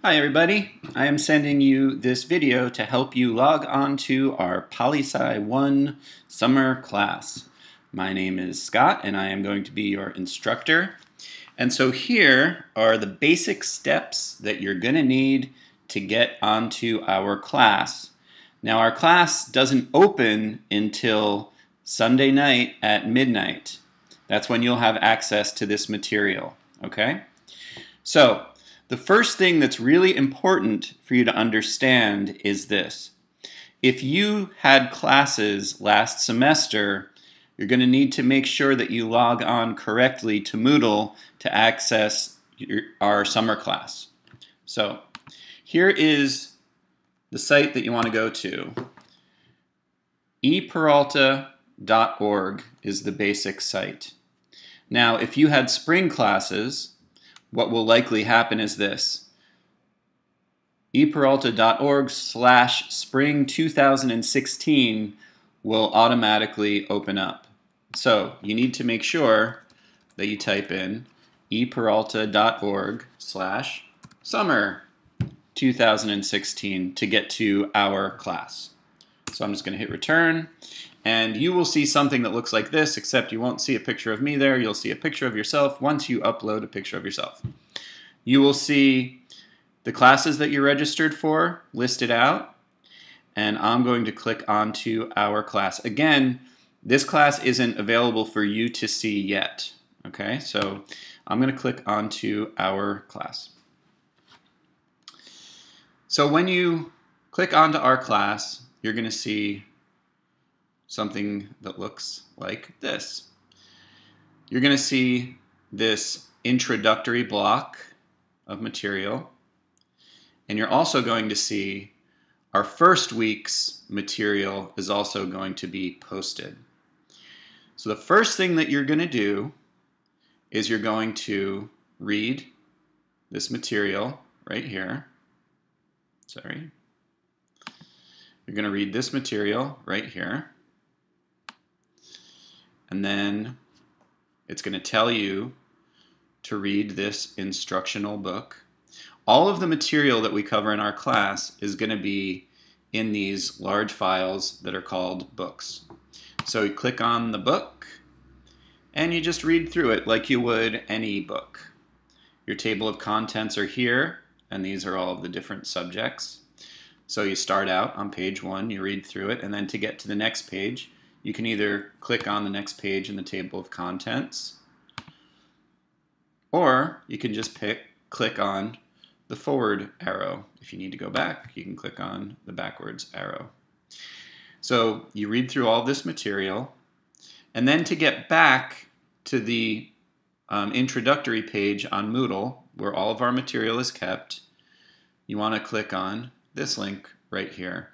Hi everybody, I am sending you this video to help you log on to our Poli-Sci 1 summer class. My name is Scott and I am going to be your instructor. And so here are the basic steps that you're going to need to get onto our class. Now our class doesn't open until Sunday night at midnight. That's when you'll have access to this material, okay? So, the first thing that's really important for you to understand is this. If you had classes last semester, you're going to need to make sure that you log on correctly to Moodle to access our summer class. So here is the site that you want to go to. eperalta.org is the basic site. Now, if you had spring classes, what will likely happen is this. eperalta.org/spring 2016 will automatically open up. So you need to make sure that you type in eperalta.org/summer 2016 to get to our class. So I'm just going to hit return. And you will see something that looks like this, except you won't see a picture of me there. You'll see a picture of yourself once you upload a picture of yourself. You will see the classes that you're registered for listed out, and I'm going to click onto our class. Again, this class isn't available for you to see yet. Okay, so I'm going to click onto our class. So when you click onto our class, you're going to see something that looks like this. You're going to see this introductory block of material, and you're also going to see our first week's material is also going to be posted. So the first thing that you're going to do is you're going to read this material right here. Sorry. You're going to read this material right here. And then it's going to tell you to read this instructional book. All of the material that we cover in our class is going to be in these large files that are called books. So you click on the book and you just read through it like you would any book. Your table of contents are here, and these are all of the different subjects. So you start out on page 1, you read through it, and then to get to the next page, you can either click on the next page in the table of contents, or you can just click on the forward arrow. If you need to go back, you can click on the backwards arrow. So you read through all this material, and then to get back to the introductory page on Moodle, where all of our material is kept, you want to click on this link right here.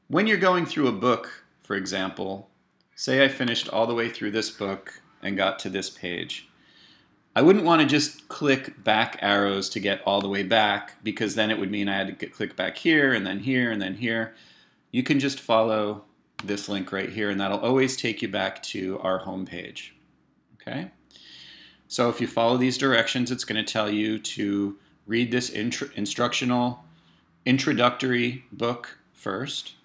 When you're going through a book, for example, say I finished all the way through this book and got to this page. I wouldn't want to just click back arrows to get all the way back, because then it would mean I had to click back here and then here and then here. You can just follow this link right here, and that'll always take you back to our home page. Okay? So if you follow these directions, it's going to tell you to read this introductory book first.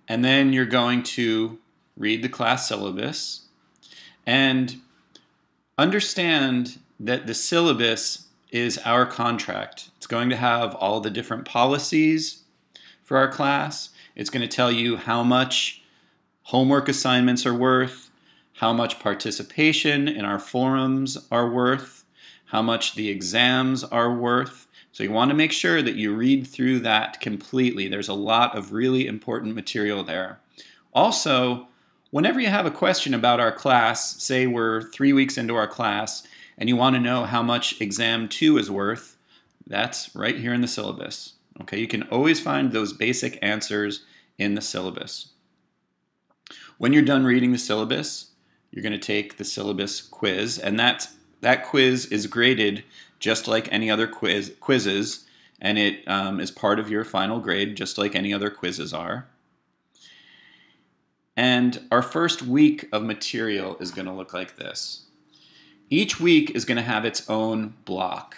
And then you're going to read the class syllabus and understand that the syllabus is our contract. It's going to have all the different policies for our class. It's going to tell you how much homework assignments are worth, how much participation in our forums are worth, how much the exams are worth. So you want to make sure that you read through that completely. There's a lot of really important material there. Also, whenever you have a question about our class, say we're 3 weeks into our class, and you want to know how much exam 2 is worth, that's right here in the syllabus. Okay, you can always find those basic answers in the syllabus. When you're done reading the syllabus, you're going to take the syllabus quiz, and that quiz is graded just like any other quizzes, and it is part of your final grade, just like any other quizzes are. And our first week of material is going to look like this. Each week is going to have its own block.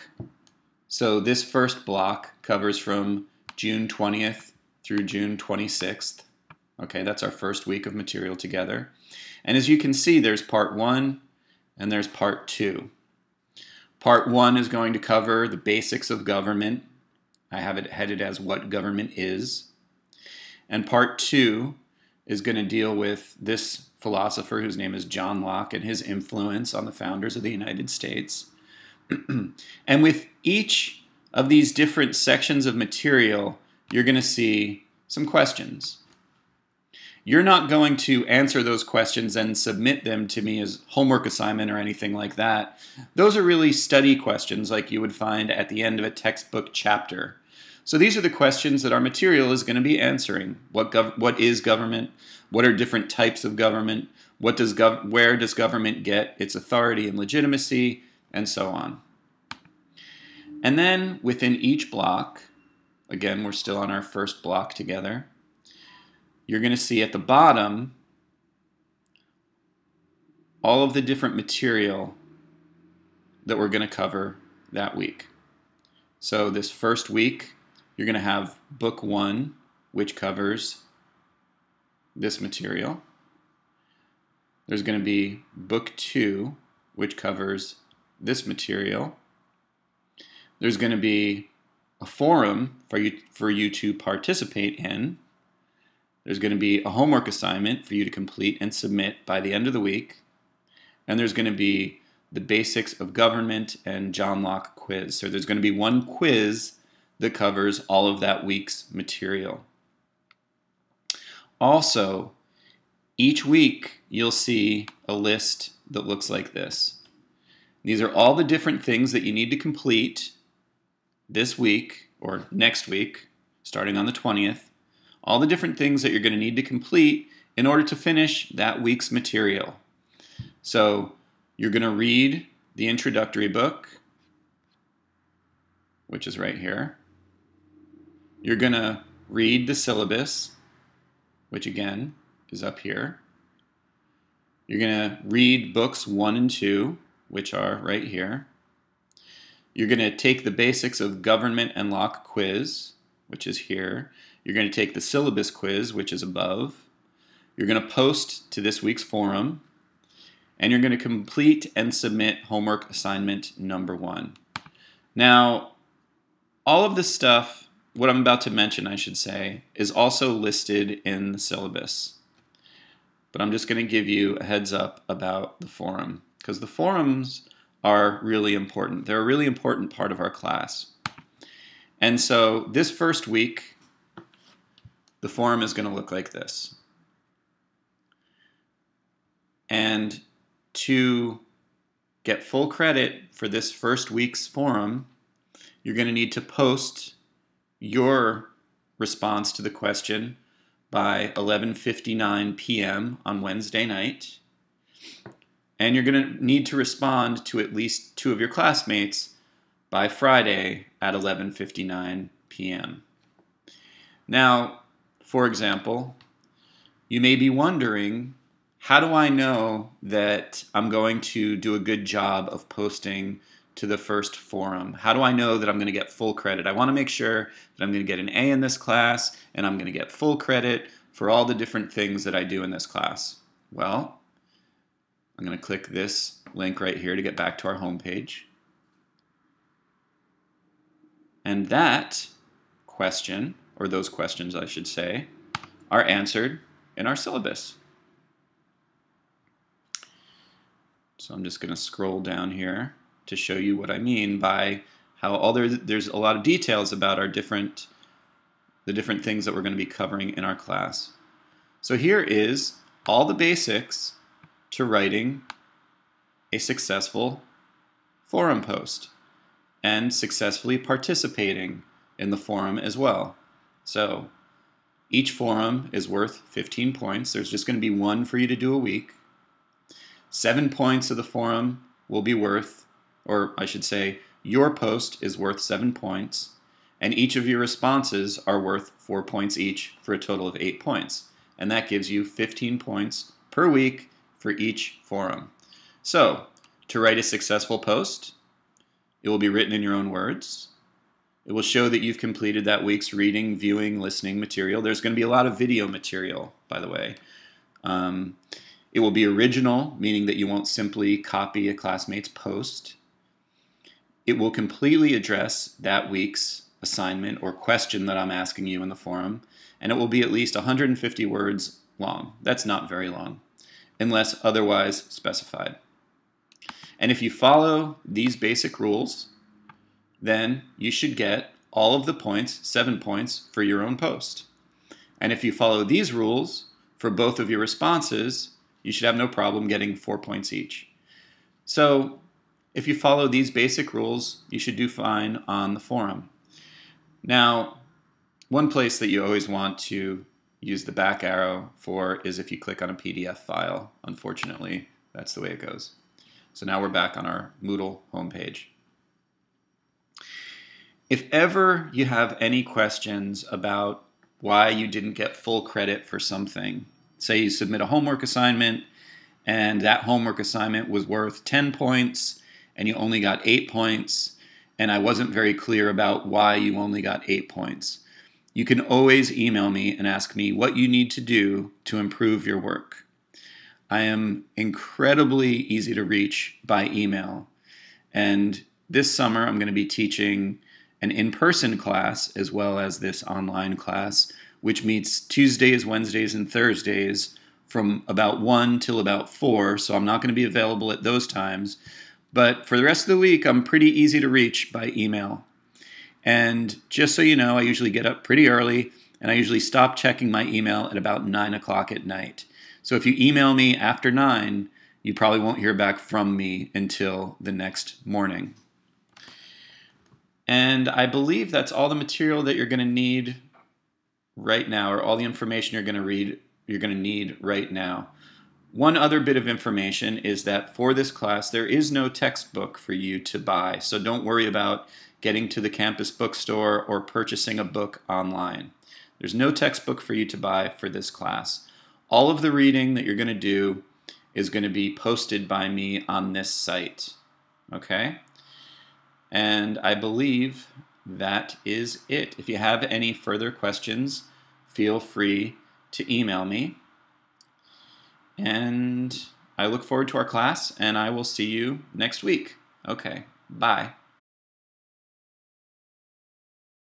So this first block covers from June 20th through June 26th. Okay, that's our first week of material together. And as you can see, there's part 1 and there's part 2. Part 1 is going to cover the basics of government. I have it headed as what government is. And part 2 is going to deal with this philosopher whose name is John Locke and his influence on the founders of the United States. And with each of these different sections of material, you're going to see some questions. You're not going to answer those questions and submit them to me as homework assignment or anything like that. Those are really study questions like you would find at the end of a textbook chapter. So these are the questions that our material is going to be answering. What is government? What are different types of government? Where does government get its authority and legitimacy? And so on. And then within each block, again, we're still on our first block together, you're going to see at the bottom all of the different material that we're going to cover that week. So this first week, you're going to have book 1, which covers this material. There's going to be book 2, which covers this material. There's going to be a forum for you to participate in. There's going to be a homework assignment for you to complete and submit by the end of the week. And there's going to be the basics of government and John Locke quiz. So there's going to be one quiz that covers all of that week's material. Also, each week you'll see a list that looks like this. These are all the different things that you need to complete this week or next week, starting on the 20th. All the different things that you're going to need to complete in order to finish that week's material. So you're going to read the introductory book, which is right here. You're going to read the syllabus, which again is up here. You're going to read books 1 and 2, which are right here. You're going to take the basics of government and Locke quiz, which is here. You're going to take the syllabus quiz, which is above. You're going to post to this week's forum. And you're going to complete and submit homework assignment number 1. Now, all of this stuff, what I'm about to mention, I should say, is also listed in the syllabus. But I'm just going to give you a heads up about the forum, because the forums are really important. They're a really important part of our class. And so this first week, the forum is going to look like this. And to get full credit for this first week's forum, you're going to need to post your response to the question by 11:59 p.m. on Wednesday night. And you're going to need to respond to at least 2 of your classmates by Friday at 11:59 p.m. Now, for example, you may be wondering, how do I know that I'm going to do a good job of posting to the first forum? How do I know that I'm going to get full credit? I want to make sure that I'm going to get an A in this class and I'm going to get full credit for all the different things that I do in this class. Well, I'm going to click this link right here to get back to our home page. And that question, or those questions I should say, are answered in our syllabus. So I'm just going to scroll down here to show you what I mean by how there's a lot of details about the different things that we're going to be covering in our class. So here is all the basics to writing a successful forum post and successfully participating in the forum as well. So each forum is worth 15 points. There's just going to be one for you to do a week. 7 points of the forum will be worth, or I should say, your post is worth 7 points, and each of your responses are worth 4 points each for a total of 8 points. And that gives you 15 points per week for each forum. So, to write a successful post, it will be written in your own words. It will show that you've completed that week's reading, viewing, listening material. There's going to be a lot of video material, by the way. It will be original, meaning that you won't simply copy a classmate's post. It will completely address that week's assignment or question that I'm asking you in the forum, and it will be at least 150 words long. That's not very long, unless otherwise specified. And if you follow these basic rules, then you should get all of the points, 7 points, for your own post. And if you follow these rules for both of your responses, you should have no problem getting 4 points each. So if you follow these basic rules, you should do fine on the forum. Now, one place that you always want to use the back arrow for is if you click on a PDF file. Unfortunately, that's the way it goes. So now we're back on our Moodle homepage. If ever you have any questions about why you didn't get full credit for something, say you submit a homework assignment and that homework assignment was worth 10 points and you only got 8 points, and I wasn't very clear about why you only got 8 points, you can always email me and ask me what you need to do to improve your work. I am incredibly easy to reach by email, and this summer I'm going to be teaching an in-person class as well as this online class, which meets Tuesdays, Wednesdays, and Thursdays from about 1 till about 4, so I'm not going to be available at those times. But for the rest of the week, I'm pretty easy to reach by email. And just so you know, I usually get up pretty early, and I usually stop checking my email at about 9 o'clock at night. So if you email me after 9, you probably won't hear back from me until the next morning. And I believe that's all the material that you're going to need right now, or all the information you're going to need right now. One other bit of information is that for this class, there is no textbook for you to buy. So don't worry about getting to the campus bookstore or purchasing a book online. There's no textbook for you to buy for this class. All of the reading that you're going to do is going to be posted by me on this site. Okay? And I believe that is it. If you have any further questions, feel free to email me. And I look forward to our class, and I will see you next week. Okay, bye.